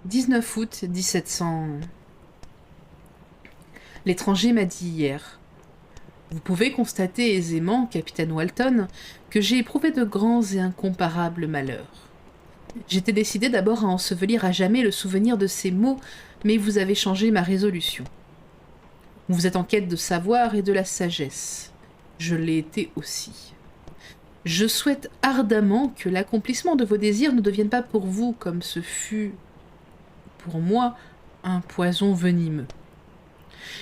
19 août 1700. L'étranger m'a dit hier. Vous pouvez constater aisément, capitaine Walton, que j'ai éprouvé de grands et incomparables malheurs. J'étais décidé d'abord à ensevelir à jamais le souvenir de ces mots, mais vous avez changé ma résolution. Vous êtes en quête de savoir et de la sagesse. Je l'ai été aussi. Je souhaite ardemment que l'accomplissement de vos désirs ne devienne pas pour vous, comme ce fut pour moi, un poison venimeux.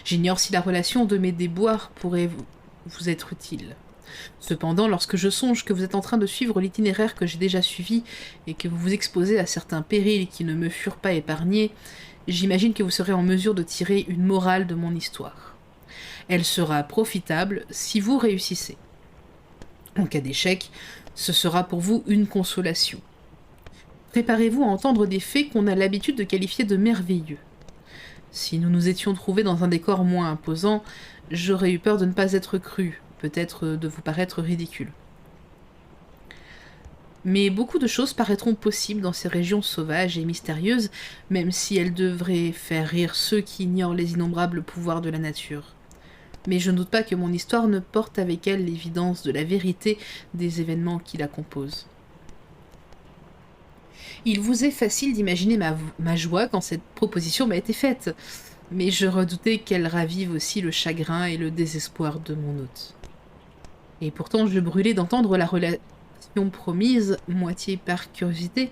J'ignore si la relation de mes déboires pourrait vous être utile. Cependant, lorsque je songe que vous êtes en train de suivre l'itinéraire que j'ai déjà suivi et que vous vous exposez à certains périls qui ne me furent pas épargnés, j'imagine que vous serez en mesure de tirer une morale de mon histoire. Elle sera profitable si vous réussissez. En cas d'échec, ce sera pour vous une consolation. Préparez-vous à entendre des faits qu'on a l'habitude de qualifier de merveilleux. Si nous nous étions trouvés dans un décor moins imposant, j'aurais eu peur de ne pas être cru, peut-être de vous paraître ridicule. Mais beaucoup de choses paraîtront possibles dans ces régions sauvages et mystérieuses, même si elles devraient faire rire ceux qui ignorent les innombrables pouvoirs de la nature. Mais je ne doute pas que mon histoire ne porte avec elle l'évidence de la vérité des événements qui la composent. Il vous est facile d'imaginer ma joie quand cette proposition m'a été faite, mais je redoutais qu'elle ravive aussi le chagrin et le désespoir de mon hôte. Et pourtant je brûlais d'entendre la relation promise, moitié par curiosité,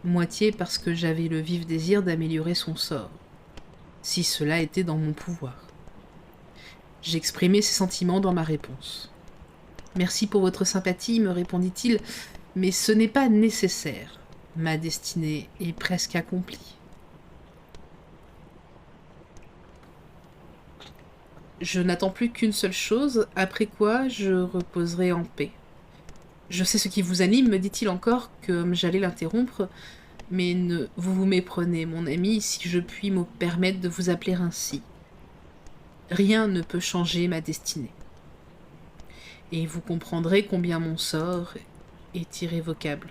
moitié parce que j'avais le vif désir d'améliorer son sort, si cela était dans mon pouvoir. J'exprimai ces sentiments dans ma réponse. « Merci pour votre sympathie, me répondit-il, mais ce n'est pas nécessaire. Ma destinée est presque accomplie. » Je n'attends plus qu'une seule chose, après quoi je reposerai en paix. Je sais ce qui vous anime, me dit-il encore, comme j'allais l'interrompre, mais vous vous méprenez, mon ami, si je puis me permettre de vous appeler ainsi. Rien ne peut changer ma destinée. Et vous comprendrez combien mon sort est irrévocable.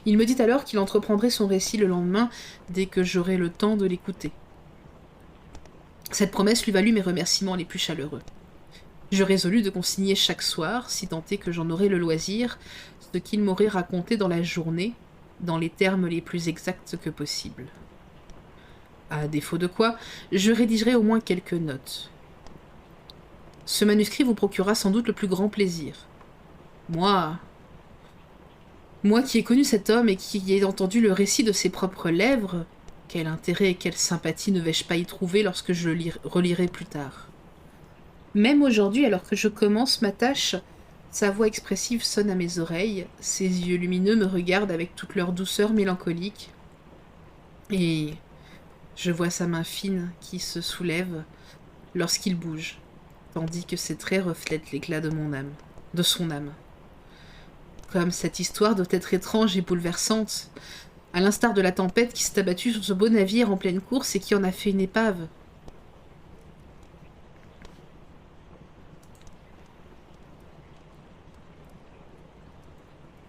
Il me dit alors qu'il entreprendrait son récit le lendemain, dès que j'aurai le temps de l'écouter. Cette promesse lui valut mes remerciements les plus chaleureux. Je résolus de consigner chaque soir, si tant est que j'en aurais le loisir, ce qu'il m'aurait raconté dans la journée, dans les termes les plus exacts que possible. À défaut de quoi, je rédigerai au moins quelques notes. Ce manuscrit vous procurera sans doute le plus grand plaisir. Moi qui ai connu cet homme et qui ai entendu le récit de ses propres lèvres, quel intérêt et quelle sympathie ne vais-je pas y trouver lorsque je le relirai plus tard. Même aujourd'hui, alors que je commence ma tâche, sa voix expressive sonne à mes oreilles, ses yeux lumineux me regardent avec toute leur douceur mélancolique, et je vois sa main fine qui se soulève lorsqu'il bouge, tandis que ses traits reflètent l'éclat de son âme. Comme cette histoire doit être étrange et bouleversante, à l'instar de la tempête qui s'est abattue sur ce beau navire en pleine course et qui en a fait une épave.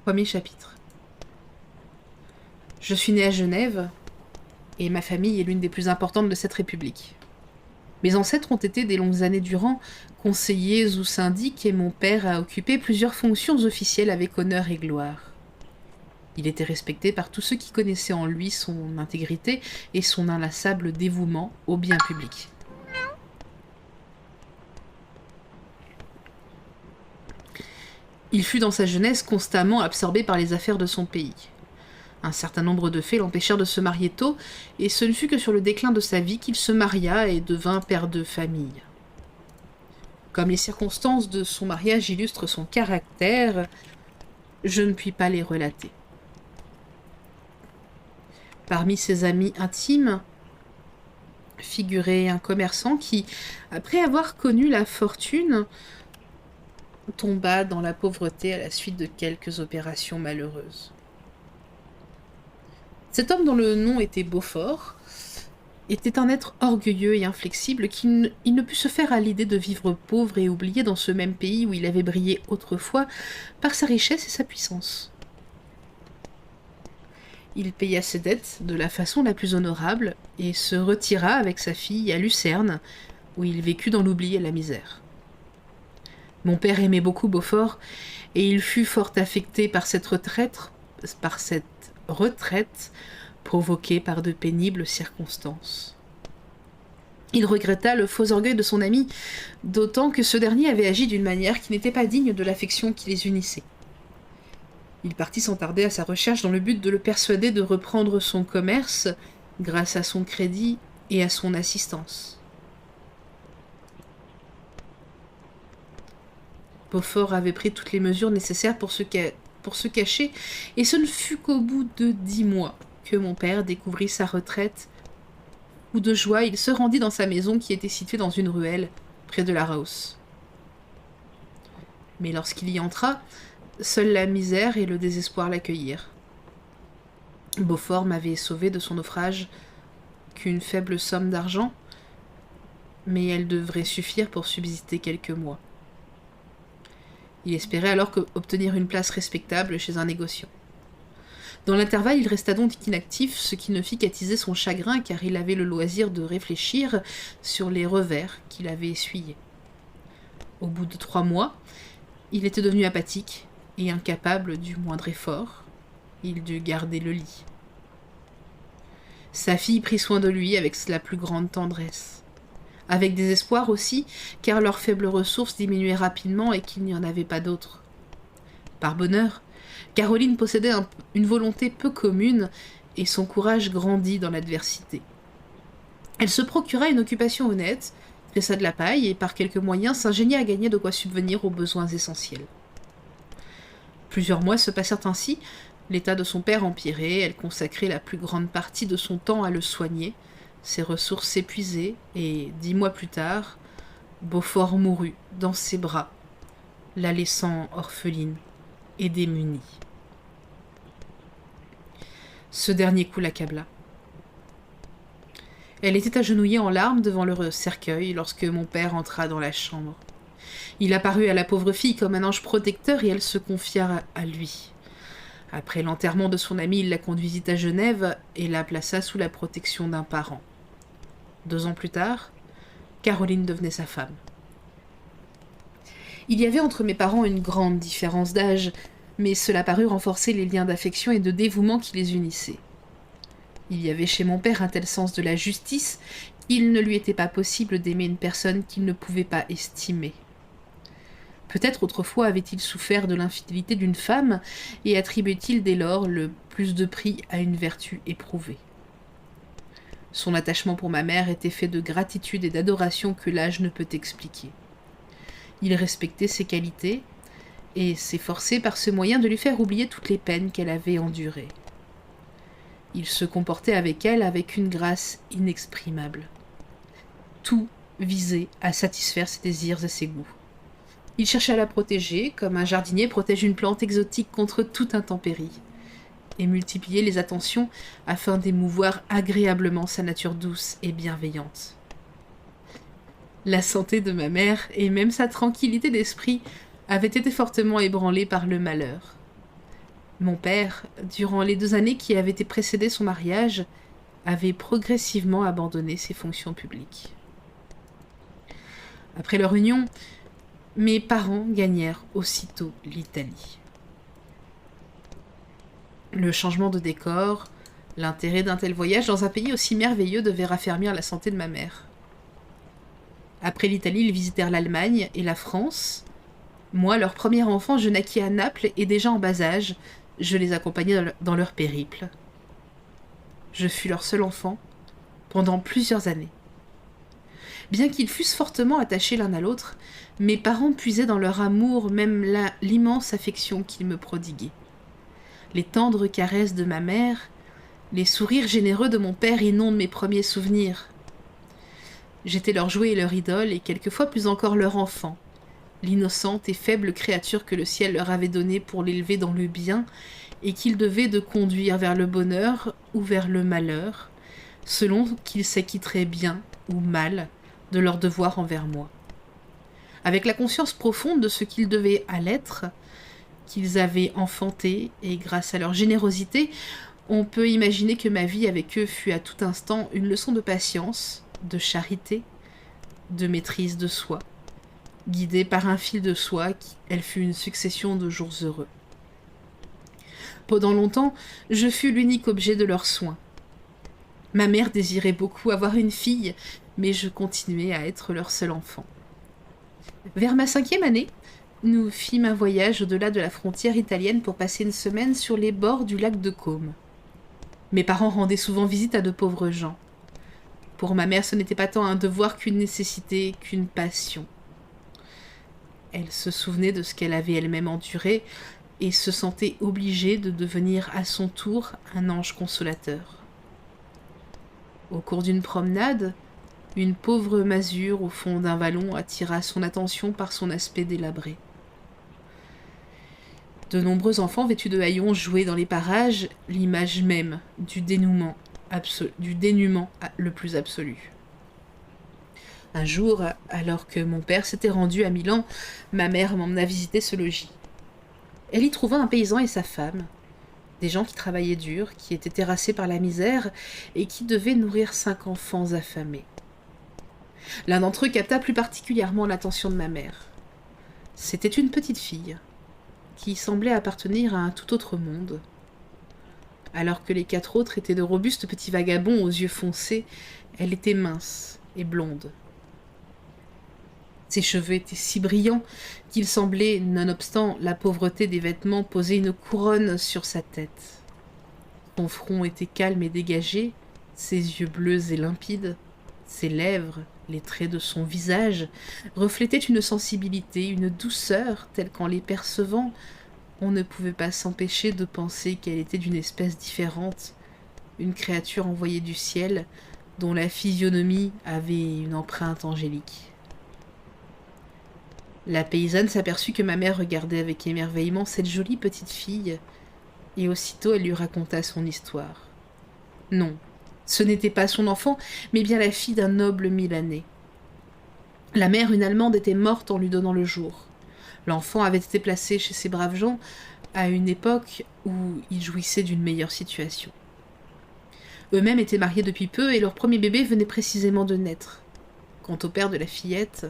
Premier chapitre. Je suis né à Genève, et ma famille est l'une des plus importantes de cette république. Mes ancêtres ont été des longues années durant conseillers ou syndics et mon père a occupé plusieurs fonctions officielles avec honneur et gloire. Il était respecté par tous ceux qui connaissaient en lui son intégrité et son inlassable dévouement au bien public. Il fut dans sa jeunesse constamment absorbé par les affaires de son pays. Un certain nombre de faits l'empêchèrent de se marier tôt, et ce ne fut que sur le déclin de sa vie qu'il se maria et devint père de famille. Comme les circonstances de son mariage illustrent son caractère, je ne puis pas les relater. Parmi ses amis intimes figurait un commerçant qui, après avoir connu la fortune, tomba dans la pauvreté à la suite de quelques opérations malheureuses. Cet homme dont le nom était Beaufort était un être orgueilleux et inflexible qui ne put se faire à l'idée de vivre pauvre et oublié dans ce même pays où il avait brillé autrefois par sa richesse et sa puissance. Il paya ses dettes de la façon la plus honorable et se retira avec sa fille à Lucerne, où il vécut dans l'oubli et la misère. Mon père aimait beaucoup Beaufort, et il fut fort affecté par cette retraite provoquée par de pénibles circonstances. Il regretta le faux orgueil de son ami, d'autant que ce dernier avait agi d'une manière qui n'était pas digne de l'affection qui les unissait. Il partit sans tarder à sa recherche dans le but de le persuader de reprendre son commerce grâce à son crédit et à son assistance. Beaufort avait pris toutes les mesures nécessaires pour se cacher, et ce ne fut qu'au bout de 10 mois que mon père découvrit sa retraite, où de joie il se rendit dans sa maison qui était située dans une ruelle près de la Rauss. Mais lorsqu'il y entra, seule la misère et le désespoir l'accueillirent. Beaufort m'avait sauvé de son naufrage qu'une faible somme d'argent, mais elle devrait suffire pour subsister quelques mois. Il espérait alors obtenir une place respectable chez un négociant. Dans l'intervalle, il resta donc inactif, ce qui ne fit qu'attiser son chagrin, car il avait le loisir de réfléchir sur les revers qu'il avait essuyés. Au bout de 3 mois, il était devenu apathique et incapable du moindre effort. Il dut garder le lit. Sa fille prit soin de lui avec la plus grande tendresse. Avec désespoir aussi, car leurs faibles ressources diminuaient rapidement et qu'il n'y en avait pas d'autres. Par bonheur, Caroline possédait une volonté peu commune et son courage grandit dans l'adversité. Elle se procura une occupation honnête, tressa de la paille et par quelques moyens s'ingénia à gagner de quoi subvenir aux besoins essentiels. Plusieurs mois se passèrent ainsi, l'état de son père empirait, elle consacrait la plus grande partie de son temps à le soigner, ses ressources s'épuisaient, et 10 mois plus tard, Beaufort mourut dans ses bras, la laissant orpheline et démunie. Ce dernier coup l'accabla. Elle était agenouillée en larmes devant le cercueil lorsque mon père entra dans la chambre. Il apparut à la pauvre fille comme un ange protecteur et elle se confia à lui. Après l'enterrement de son ami, il la conduisit à Genève et la plaça sous la protection d'un parent. 2 ans plus tard, Caroline devenait sa femme. Il y avait entre mes parents une grande différence d'âge, mais cela parut renforcer les liens d'affection et de dévouement qui les unissaient. Il y avait chez mon père un tel sens de la justice qu'il ne lui était pas possible d'aimer une personne qu'il ne pouvait pas estimer. Peut-être autrefois avait-il souffert de l'infidélité d'une femme et attribuait-il dès lors le plus de prix à une vertu éprouvée. Son attachement pour ma mère était fait de gratitude et d'adoration que l'âge ne peut expliquer. Il respectait ses qualités et s'efforçait par ce moyen de lui faire oublier toutes les peines qu'elle avait endurées. Il se comportait avec elle avec une grâce inexprimable. Tout visait à satisfaire ses désirs et ses goûts. Il cherchait à la protéger, comme un jardinier protège une plante exotique contre toute intempérie, et multipliait les attentions afin d'émouvoir agréablement sa nature douce et bienveillante. La santé de ma mère, et même sa tranquillité d'esprit, avaient été fortement ébranlées par le malheur. Mon père, durant les 2 années qui avaient précédé son mariage, avait progressivement abandonné ses fonctions publiques. Après leur union, mes parents gagnèrent aussitôt l'Italie. Le changement de décor, l'intérêt d'un tel voyage dans un pays aussi merveilleux devait raffermir la santé de ma mère. Après l'Italie, ils visitèrent l'Allemagne et la France. Moi, leur premier enfant, je naquis à Naples et déjà en bas âge, je les accompagnais dans leur périple. Je fus leur seul enfant pendant plusieurs années. Bien qu'ils fussent fortement attachés l'un à l'autre, mes parents puisaient dans leur amour même l'immense affection qu'ils me prodiguaient. Les tendres caresses de ma mère, les sourires généreux de mon père inondent mes premiers souvenirs. J'étais leur jouet et leur idole, et quelquefois plus encore leur enfant, l'innocente et faible créature que le ciel leur avait donnée pour l'élever dans le bien, et qu'ils devaient de conduire vers le bonheur ou vers le malheur, selon qu'ils s'acquitteraient bien ou mal de leur devoir envers moi. Avec la conscience profonde de ce qu'ils devaient à l'être, qu'ils avaient enfanté, et grâce à leur générosité, On peut imaginer que ma vie avec eux fut à tout instant une leçon de patience, de charité, de maîtrise de soi. Guidée par un fil de soie, elle fut une succession de jours heureux. Pendant longtemps, je fus l'unique objet de leurs soins. Ma mère désirait beaucoup avoir une fille, mais je continuais à être leur seul enfant. Vers ma 5e année, nous fîmes un voyage au-delà de la frontière italienne pour passer une semaine sur les bords du lac de Côme. Mes parents rendaient souvent visite à de pauvres gens. Pour ma mère, ce n'était pas tant un devoir qu'une nécessité, qu'une passion. Elle se souvenait de ce qu'elle avait elle-même enduré et se sentait obligée de devenir à son tour un ange consolateur. Au cours d'une promenade, une pauvre masure au fond d'un vallon attira son attention par son aspect délabré. De nombreux enfants vêtus de haillons jouaient dans les parages, l'image même du dénuement le plus absolu. Un jour, alors que mon père s'était rendu à Milan, ma mère m'emmena visiter ce logis. Elle y trouva un paysan et sa femme, des gens qui travaillaient dur, qui étaient terrassés par la misère et qui devaient nourrir 5 enfants affamés. L'un d'entre eux capta plus particulièrement l'attention de ma mère. C'était une petite fille, qui semblait appartenir à un tout autre monde. Alors que les 4 autres étaient de robustes petits vagabonds aux yeux foncés, elle était mince et blonde. Ses cheveux étaient si brillants qu'il semblait, nonobstant la pauvreté des vêtements, poser une couronne sur sa tête. Son front était calme et dégagé, ses yeux bleus et limpides, ses lèvres, les traits de son visage, reflétaient une sensibilité, une douceur, telle qu'en les percevant, on ne pouvait pas s'empêcher de penser qu'elle était d'une espèce différente, une créature envoyée du ciel, dont la physionomie avait une empreinte angélique. La paysanne s'aperçut que ma mère regardait avec émerveillement cette jolie petite fille, et aussitôt elle lui raconta son histoire. Non, ce n'était pas son enfant, mais bien la fille d'un noble Milanais. La mère, une Allemande, était morte en lui donnant le jour. L'enfant avait été placé chez ces braves gens à une époque où il jouissait d'une meilleure situation. Eux-mêmes étaient mariés depuis peu et leur premier bébé venait précisément de naître. Quant au père de la fillette,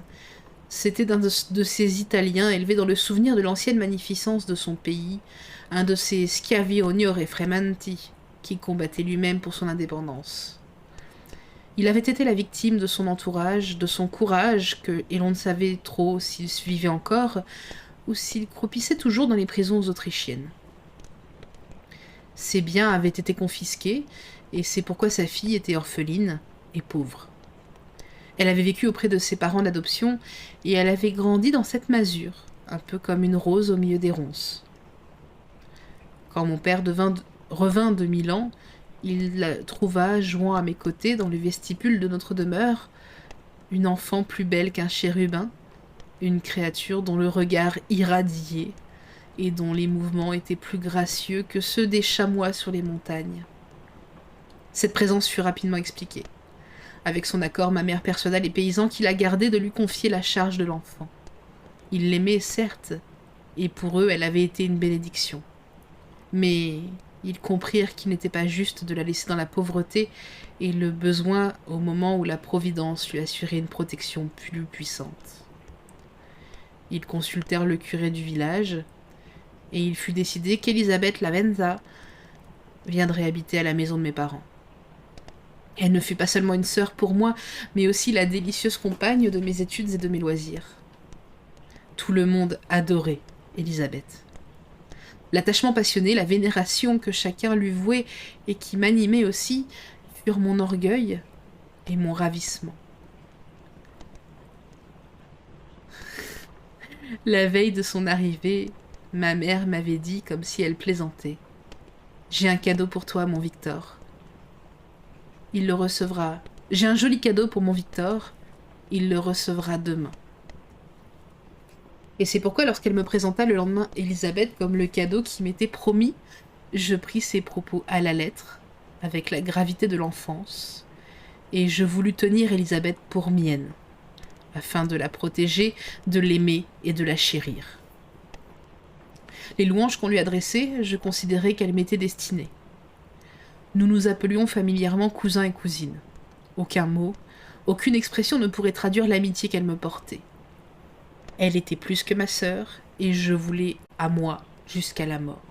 c'était d'un de ces Italiens élevés dans le souvenir de l'ancienne magnificence de son pays, un de ces schiavioniore fremanti qui combattait lui-même pour son indépendance. Il avait été la victime de son entourage, de son courage, et l'on ne savait trop s'il vivait encore ou s'il croupissait toujours dans les prisons autrichiennes. Ses biens avaient été confisqués, et c'est pourquoi sa fille était orpheline et pauvre. Elle avait vécu auprès de ses parents d'adoption, et elle avait grandi dans cette masure, un peu comme une rose au milieu des ronces. Quand mon père revint de Milan, il la trouva jouant à mes côtés dans le vestibule de notre demeure, une enfant plus belle qu'un chérubin, une créature dont le regard irradiait et dont les mouvements étaient plus gracieux que ceux des chamois sur les montagnes. Cette présence fut rapidement expliquée. Avec son accord, ma mère persuada les paysans qui la gardaient de lui confier la charge de l'enfant. Ils l'aimaient, certes, et pour eux, elle avait été une bénédiction. Mais ils comprirent qu'il n'était pas juste de la laisser dans la pauvreté et le besoin au moment où la Providence lui assurait une protection plus puissante. Ils consultèrent le curé du village, et il fut décidé qu'Elisabeth Lavenza viendrait habiter à la maison de mes parents. Elle ne fut pas seulement une sœur pour moi, mais aussi la délicieuse compagne de mes études et de mes loisirs. Tout le monde adorait Elisabeth. L'attachement passionné, la vénération que chacun lui vouait et qui m'animait aussi, furent mon orgueil et mon ravissement. La veille de son arrivée, ma mère m'avait dit comme si elle plaisantait. « J'ai un cadeau pour toi, mon Victor. Il le recevra. J'ai un joli cadeau pour mon Victor. Il le recevra demain. » Et c'est pourquoi, lorsqu'elle me présenta le lendemain Elisabeth comme le cadeau qui m'était promis, je pris ses propos à la lettre, avec la gravité de l'enfance, et je voulus tenir Elisabeth pour mienne, afin de la protéger, de l'aimer et de la chérir. Les louanges qu'on lui adressait, je considérais qu'elles m'étaient destinées. Nous nous appelions familièrement cousin et cousine. Aucun mot, aucune expression ne pourrait traduire l'amitié qu'elle me portait. Elle était plus que ma sœur, et je voulais à moi jusqu'à la mort.